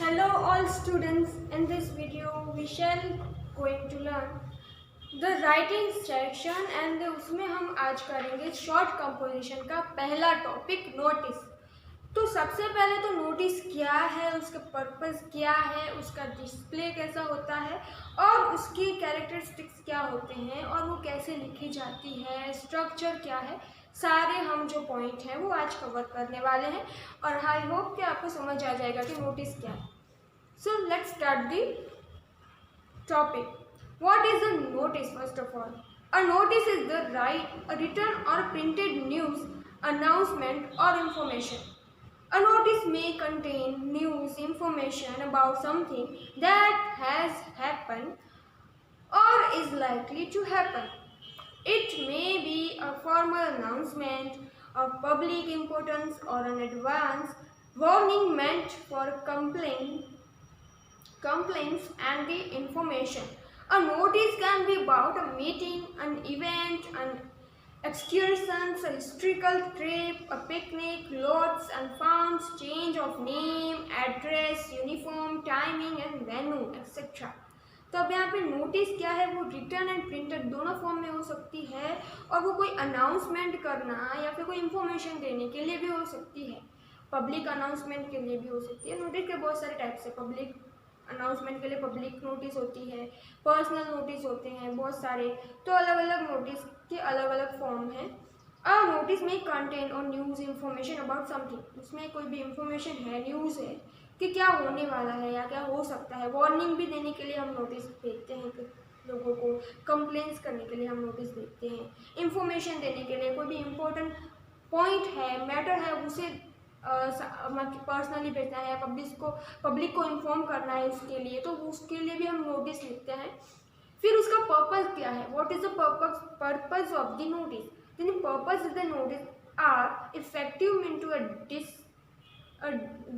Hello all students, in this video we shall going to learn the writing section and उसमें हम आज करेंगे short composition का पहला टॉपिक नोटिस। तो सबसे पहले तो नोटिस क्या है, उसका पर्पस क्या है, उसका डिस्प्ले कैसा होता है और उसकी कैरेक्टरिस्टिक्स क्या होते हैं और वो कैसे लिखी जाती है, स्ट्रक्चर क्या है, सारे हम जो पॉइंट हैं वो आज कवर करने वाले हैं और आई होप कि आपको समझ आ जाएगा कि नोटिस क्या है। So let's start the topic. What is a notice first of all? A notice is the written or printed news, announcement or information. A notice may contain news, information about something that has happened or is likely to happen. It may be a formal announcement of public importance or an advance warning meant for complaints and the information. A notice can be about a meeting, an event, an excursion, a historical trip, a picnic, lots and founds, change of name, address, uniform, timing and venue, etc. तो अब यहाँ पे notice क्या है, वो return and printed दोनों form में हो सकती है और वो कोई अनाउंसमेंट करना या फिर कोई इन्फॉर्मेशन देने के लिए भी हो सकती है, पब्लिक अनाउंसमेंट के लिए भी हो सकती है। नोटिस के बहुत सारे टाइप्स है, पब्लिक अनाउंसमेंट के लिए पब्लिक नोटिस होती है, पर्सनल नोटिस होते हैं बहुत सारे, तो अलग अलग नोटिस के अलग अलग फॉर्म हैं। और नोटिस में कंटेंट और न्यूज़ इन्फॉर्मेशन अबाउट समथिंग, उसमें कोई भी इंफॉर्मेशन है, न्यूज़ है कि क्या होने वाला है या क्या हो सकता है, वार्निंग भी देने के लिए हम नोटिस भेजते हैं कि लोगों को, कंप्लेंट्स करने के लिए हम नोटिस भेजते हैं, इंफॉर्मेशन देने के लिए कोई भी इम्पोर्टेंट पॉइंट है, मैटर है, उसे पर्सनली भेजना है, पब्लिक को इन्फॉर्म करना है उसके लिए, तो उसके लिए भी हम नोटिस लिखते हैं। फिर उसका पर्पस क्या है, what is the purpose of the notice. The purpose of the notice are effective means to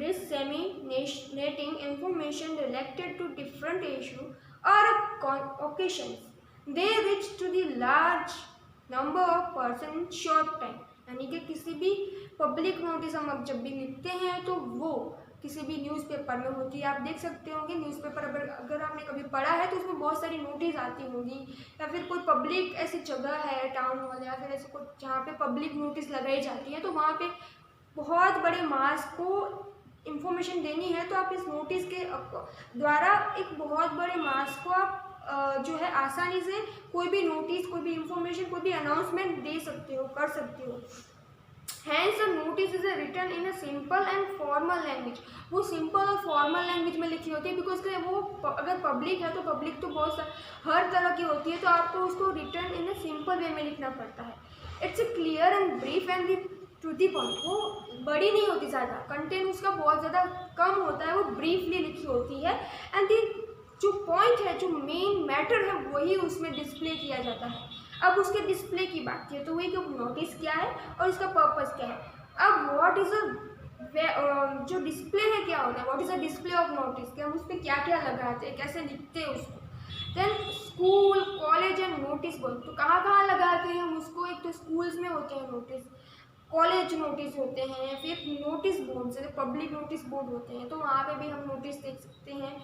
disseminating information related to different issue or occasions. They reach to the large number of person in short time. यानी कि किसी भी public notice हम अब जब भी लिखते हैं तो वो किसी भी न्यूज़पेपर में होती है। आप देख सकते होंगे न्यूज़पेपर अगर आपने कभी पढ़ा है तो उसमें बहुत सारी नोटिस आती होंगी, या फिर कोई पब्लिक ऐसी जगह है, टाउन हॉल या फिर ऐसे कोई जहाँ पे पब्लिक नोटिस लगाई जाती है, तो वहाँ पे बहुत बड़े मास को इंफॉर्मेशन देनी है, तो आप इस नोटिस के द्वारा एक बहुत बड़े मास को आप जो है आसानी से कोई भी नोटिस, कोई भी इंफॉर्मेशन, कोई भी अनाउंसमेंट दे सकते हो, कर सकते हो। Hence a notice is written in a simple and formal language. वो सिंपल और फॉर्मल लैंग्वेज में लिखी होती है, बिकॉज वो अगर पब्लिक है तो पब्लिक तो बहुत हर तरह की होती है, तो आपको उसको return in a simple way में लिखना पड़ता है। It's a clear and brief and to the point. वो बड़ी नहीं होती ज़्यादा, कंटेंट उसका बहुत ज़्यादा कम होता है, वो ब्रीफली लिखी होती है एंड दी जो पॉइंट है, जो मेन मैटर है, वही उसमें डिस्प्ले किया जाता है। अब उसके डिस्प्ले की बात की तो वही कि नोटिस क्या है और इसका पर्पस क्या है। अब व्हाट इज जो डिस्प्ले है क्या होता है, what is a display of notice, कि हम उस पर क्या क्या लगाते हैं, कैसे लिखते हैं उसको। Then school, college and notice board, तो कहाँ कहाँ लगाते हैं हम उसको। एक तो स्कूल्स में होते हैं नोटिस, कॉलेज नोटिस होते हैं, फिर नोटिस बोर्ड जैसे पब्लिक नोटिस बोर्ड होते हैं, तो वहाँ पे भी हम नोटिस देख सकते हैं।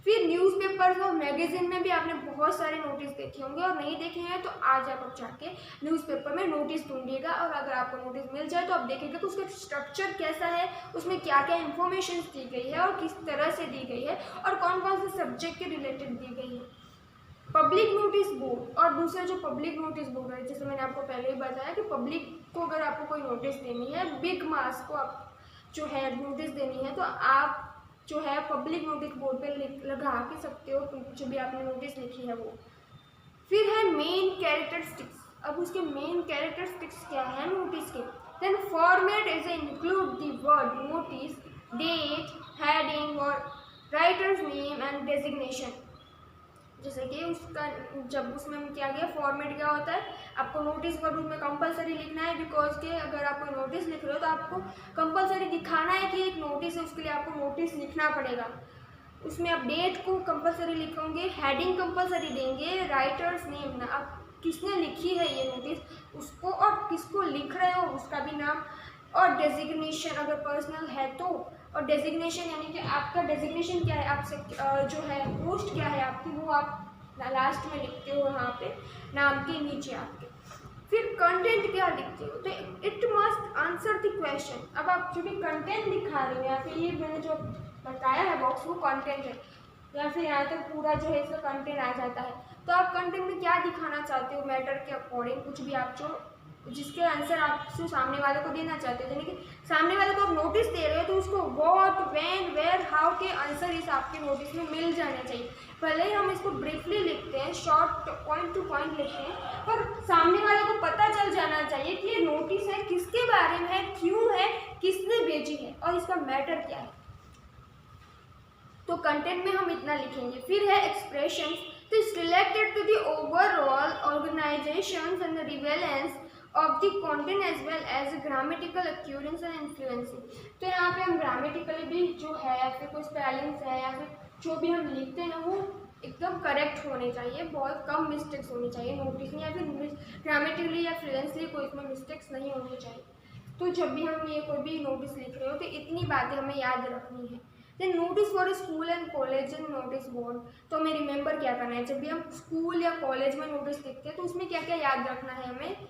फिर न्यूज़पेपर्स और मैगजीन में भी आपने बहुत सारे नोटिस देखे होंगे, और नहीं देखे हैं तो आज आप जाके न्यूज़पेपर में नोटिस ढूंढिएगा, और अगर आपको नोटिस मिल जाए तो आप देखेंगे कि उसका स्ट्रक्चर कैसा है, उसमें क्या क्या इन्फॉर्मेशन दी गई है और किस तरह से दी गई है और कौन कौन से सब्जेक्ट के रिलेटेड दी गई है। पब्लिक नोटिस बोर्ड और दूसरा जो पब्लिक नोटिस बोर्ड है, जैसे मैंने आपको पहले ही बताया कि पब्लिक को अगर आपको कोई नोटिस देनी है, बिग मास को आप जो है नोटिस देनी है, तो आप जो है पब्लिक नोटिस बोर्ड पे लगा के सकते हो जो भी आपने नोटिस लिखी है वो। फिर है मेन कैरेक्टरिस्टिक्स। अब उसके मेन कैरेक्टरिस्टिक्स क्या है नोटिस के। Then format is include the word notice, date, heading और राइटर्स नेम एंड डेजिग्नेशन। जैसे कि उसका जब उसमें क्या गया, फॉर्मेट क्या होता है, आपको नोटिस का रूप में कंपलसरी लिखना है, बिकॉज के अगर आप कोई नोटिस लिख रहे हो तो आपको कंपलसरी दिखाना है कि एक नोटिस है, उसके लिए आपको नोटिस लिखना पड़ेगा। उसमें आप डेट को कंपलसरी लिखोगे, हेडिंग कंपलसरी देंगे, राइटर्स नेम ना आप किसने लिखी है ये नोटिस उसको, और किसको लिख रहे हो उसका भी नाम, और डेजिग्नेशन अगर पर्सनल है तो और डेजिग्नेशन यानी कि आपका डेजिग्नेशन क्या है, आपसे जो है पोस्ट क्या है आपकी, वो आप लास्ट में लिखते हो यहाँ पे नाम के नीचे आपके। फिर कंटेंट क्या लिखते हो, तो it must answer the question. अब आप जो भी कंटेंट दिखा रहे हो या फिर ये मैंने जो बताया है बॉक्स वो कंटेंट है, या फिर यहाँ तक पूरा जो है इसका कंटेंट आ जाता है। तो आप कंटेंट में क्या दिखाना चाहते हो मैटर के अकॉर्डिंग, कुछ भी आप जो जिसके आंसर आप सामने वाले को देना चाहते हो, यानी कि सामने वाले को आप नोटिस दे रहे हो तो उसको व्हाट, व्हेन, वेयर, हाउ के आंसर इस आपके नोटिस में मिल जाने चाहिए। भले ही हम इसको ब्रीफली लिखते हैं, शॉर्ट पॉइंट टू पॉइंट लिखते हैं, पर सामने वाले को पता चल जाना चाहिए कि ये नोटिस है, किसके बारे में है, क्यों है, किसने भेजी है और इसका मैटर क्या है। तो कंटेंट में हम इतना लिखेंगे। फिर है एक्सप्रेशंस, तो it's related to the overall organisations and the relevance of the content as well as grammatical accuracy and influencing. तो यहाँ पे हम ग्रामेटिकली भी जो है या फिर कोई स्पेलिंग्स है या फिर जो भी हम लिखते हैं वो एकदम करेक्ट होने चाहिए, बहुत कम मिस्टेक्स होनी चाहिए नोटिस में, या फिर ग्रामेटिकली या फ्लुएंसली कोई इसमें मिस्टेक्स नहीं होनी चाहिए। तो जब भी हम ये कोई भी नोटिस लिख रहे हो तो इतनी बातें हमें याद रखनी है। Then notice for school and college and notice board, तो हमें रिमेंबर क्या करना है, जब भी हम स्कूल या कॉलेज में नोटिस लिखते हैं तो उसमें क्या क्या याद रखना है हमें।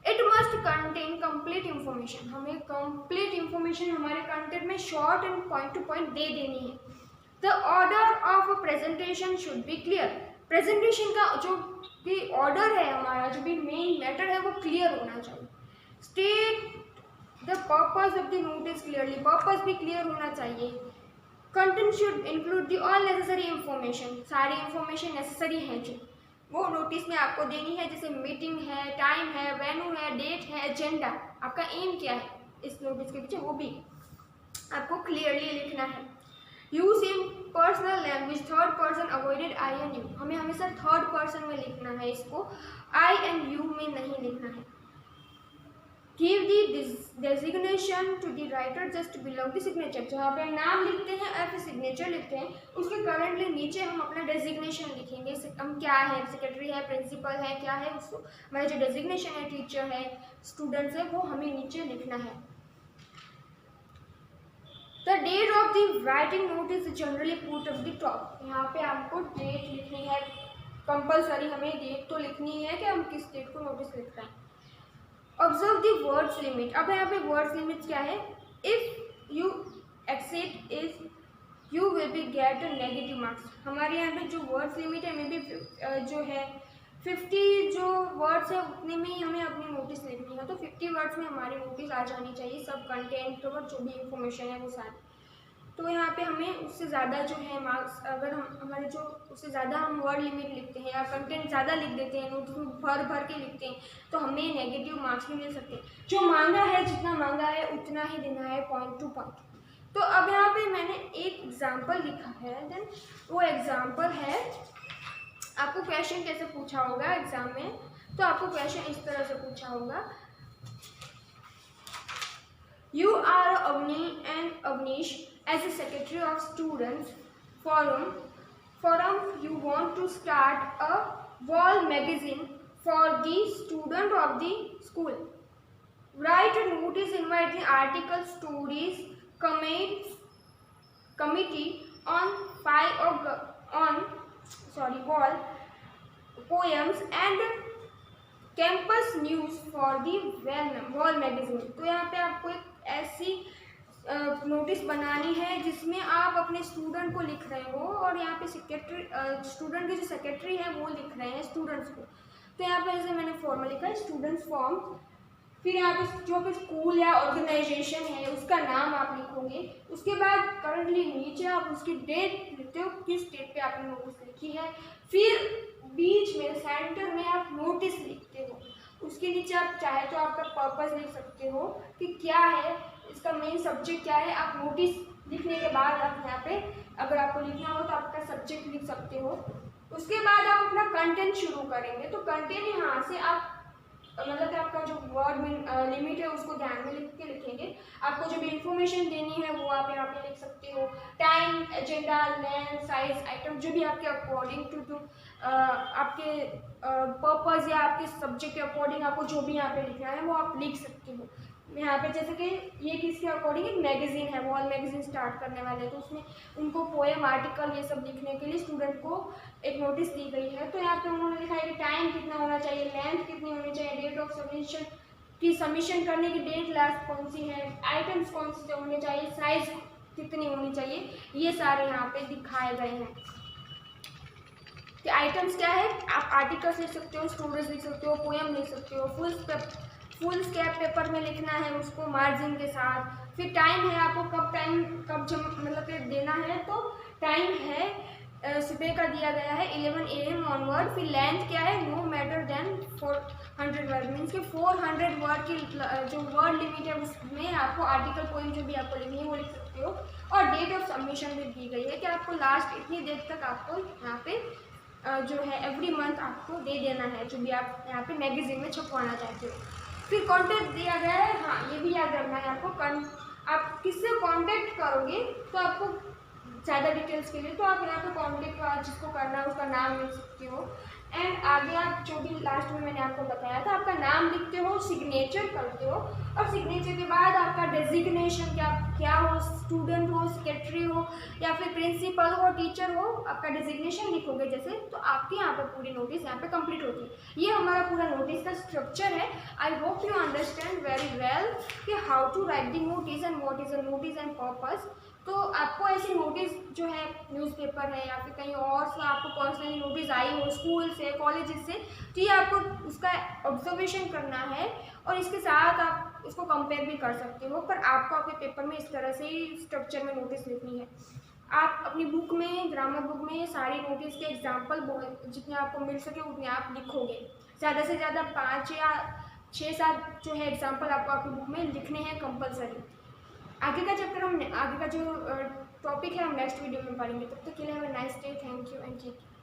It must contain complete information, हमें कंप्लीट इन्फॉर्मेशन हमारे कंटेंट में short and point to point दे देनी है। The order of presentation should be clear, presentation का जो भी ऑर्डर है हमारा, जो भी मेन मैटर है वो क्लियर होना चाहिए। State the purpose of the notice clearly, purpose भी क्लियर होना चाहिए। Content should include the all necessary information, सारी इंफॉर्मेशन नेसेसरी है जो वो नोटिस में आपको देनी है, जैसे मीटिंग है, टाइम है, वेन्यू है, डेट है, एजेंडा, आपका एम क्या है इस नोटिस के पीछे वो भी आपको क्लियरली लिखना है। Use in personal language, third person avoided I and you, हमें हमेशा थर्ड पर्सन में लिखना है, इसको आई एंड यू में नहीं लिखना है। Give the designation to the writer just below the signature, जहाँ पे नाम लिखते हैं या फिर सिग्नेचर लिखते हैं उसके करंटली नीचे हम अपना डेजिग्नेशन लिखेंगे, हम क्या है, सेक्रेटरी है, प्रिंसिपल है, क्या है, उसको हमारा जो डेजिग्नेशन है, टीचर है, स्टूडेंट्स है, वो हमें नीचे लिखना है। The date of the writing notice generally put of the top, यहाँ पे आपको डेट लिखनी है, कंपलसरी हमें डेट तो लिखनी है कि हम किस डेट को नोटिस लिख रहे हैं। ऑब्जर्व द वर्ड्स लिमिट, अब यहाँ पे वर्ड्स लिमिट क्या है, if you exceed is you will be get negative marks, हमारे यहाँ पे जो वर्ड्स लिमिट है मे बी जो है 50 जो वर्ड्स है उतने में ही हमें अपनी नोटिस लिखनी है, तो 50 वर्ड्स में हमारी नोटिस आ जानी चाहिए, सब कंटेंट और जो भी इंफॉर्मेशन है वो सारी। तो यहाँ पे हमें उससे ज़्यादा जो है मार्क्स, अगर हम हमारे जो उससे ज़्यादा हम वर्ड लिमिट लिखते हैं या कंटेंट ज़्यादा लिख देते हैं, नोटिस में भर भर के लिखते हैं, तो हमें नेगेटिव मार्क्स भी मिल सकते हैं। जो मांगा है, जितना मांगा है उतना ही देना है, पॉइंट टू पॉइंट। तो अब यहाँ पे मैंने एक एग्जाम्पल लिखा है, देन वो एग्जाम्पल है, आपको क्वेश्चन कैसे पूछा होगा एग्जाम में, तो आपको क्वेश्चन इस तरह से पूछा होगा, you are Avani and Avnish as a secretary of students forum you want to start a wall magazine for the student of the school, write a notice, invite the article, stories, committee on wall poems and campus news for the wall magazine। तो यहाँ पे आपको एक ऐसी notice बनानी है जिसमें आप अपने स्टूडेंट को लिख रहे हो और यहाँ पे सेक्रेटरी स्टूडेंट के जो सेक्रेटरी है वो लिख रहे हैं स्टूडेंट्स को। तो यहाँ पे जैसे मैंने फॉर्म लिखा है स्टूडेंट्स फॉर्म, फिर यहाँ पे जो भी स्कूल या ऑर्गेनाइजेशन है उसका नाम आप लिखोगे, उसके बाद करंटली नीचे आप उसकी डेट लिखते हो, किस डेट पे आपने नोटिस लिखी है, फिर बीच में सेंटर में आप नोटिस लिखते हो, उसके नीचे आप चाहे तो आपका पर्पस लिख सकते हो कि क्या है, इसका मेन सब्जेक्ट क्या है। आप नोटिस लिखने के बाद आप यहाँ पे अगर आपको लिखना हो तो आपका सब्जेक्ट लिख सकते हो। उसके बाद आप अपना कंटेंट शुरू करेंगे, तो कंटेंट यहाँ से आप मतलब कि आपका जो वर्ड लिमिट है उसको ध्यान में लिख के लिखेंगे। आपको जो भी इंफॉर्मेशन देनी है वो आप यहाँ पे लिख सकते हो, time, agenda, length, size, item, जो भी आपके अकॉर्डिंग टू आपके पर्पस या आपके सब्जेक्ट के अकॉर्डिंग आपको जो भी यहाँ पे लिखना है वो आप लिख सकते हो। यहाँ पे जैसे कि ये किसके अकॉर्डिंग एक मैगजीन है, वॉल मैगजीन स्टार्ट करने वाले, तो उसमें उनको पोएम आर्टिकल ये सब लिखने के लिए स्टूडेंट को एक नोटिस दी गई है। तो यहाँ पे उन्होंने लिखा है कि टाइम कितना होना चाहिए, लेंथ कितनी होनी चाहिए, डेट ऑफ सबमिशन की सबमिशन करने की डेट लास्ट कौन सी है, आइटम्स कौन से होने चाहिए, साइज कितनी होनी चाहिए, ये सारे यहाँ पे दिखाए गए हैं। कि आइटम्स क्या है, आप आर्टिकल्स लिख सकते हो, स्टोरीज लिख सकते हो, पोएम लिख सकते हो, फुल स्केप पेपर में लिखना है उसको मार्जिन के साथ। फिर टाइम है, आपको कब मतलब कि देना है, तो टाइम है सुबह का दिया गया है 11 AM ऑनवर्ड। फिर लेंथ क्या है, no matter then 400 word, means कि 400 वर्ड की जो वर्ड लिमिट है उसमें आपको आर्टिकल पोएम जो भी आपको लिखनी है वो लिख सकते हो। और डेट ऑफ सबमिशन भी दी गई है कि आपको लास्ट इतनी डेट तक आपको यहाँ पे जो है एवरी मंथ आपको दे देना है जो भी आप यहाँ पे मैगजीन में छपवाना चाहते हो। फिर कॉन्टैक्ट दिया गया है, हाँ ये भी याद रखना है आपको, आप किससे कॉन्टैक्ट करोगे तो आपको ज़्यादा डिटेल्स के लिए तो आप यहाँ पे कॉन्टैक्ट जिसको करना है उसका नाम लिख सकते हो। एंड आगे आप जो भी लास्ट में मैंने आपको बताया था, आपका नाम लिखते हो, सिग्नेचर करते हो, और सिग्नेचर के बाद आपका डेजिग्नेशन क्या हो, स्टूडेंट हो, सेक्रेटरी हो, या फिर प्रिंसिपल हो, टीचर हो, आपका डेजिग्नेशन लिखोगे जैसे, तो आपकी यहाँ पे पूरी नोटिस यहाँ पे कंप्लीट होती है। ये हमारा पूरा नोटिस का स्ट्रक्चर है। I hope you understand very well कि how to write the notice and what is a notice and purpose. तो आपको ऐसी नोटिस जो है न्यूज़पेपर है या फिर कहीं और से आपको पर्सनली नोटिस आई हो, स्कूल से, कॉलेजेस से, तो ये आपको उसका ऑब्जर्वेशन करना है और इसके साथ आप उसको कंपेयर भी कर सकते हो। पर आपको अपने पेपर में इस तरह से ही स्ट्रक्चर में नोटिस लिखनी है। आप अपनी बुक में, ग्रामर बुक में सारी नोटिस के एग्जाम्पल जितने आपको मिल सके उतने आप लिखोगे। ज़्यादा से ज़्यादा 5 या 6-7 जो है एग्जाम्पल आपको अपनी बुक में लिखने हैं कंपलसरी। आगे का चैप्टर आगे का जो टॉपिक है हम नेक्स्ट वीडियो में पढ़ेंगे। तब तक के लिए have a nice day, thank you and take care.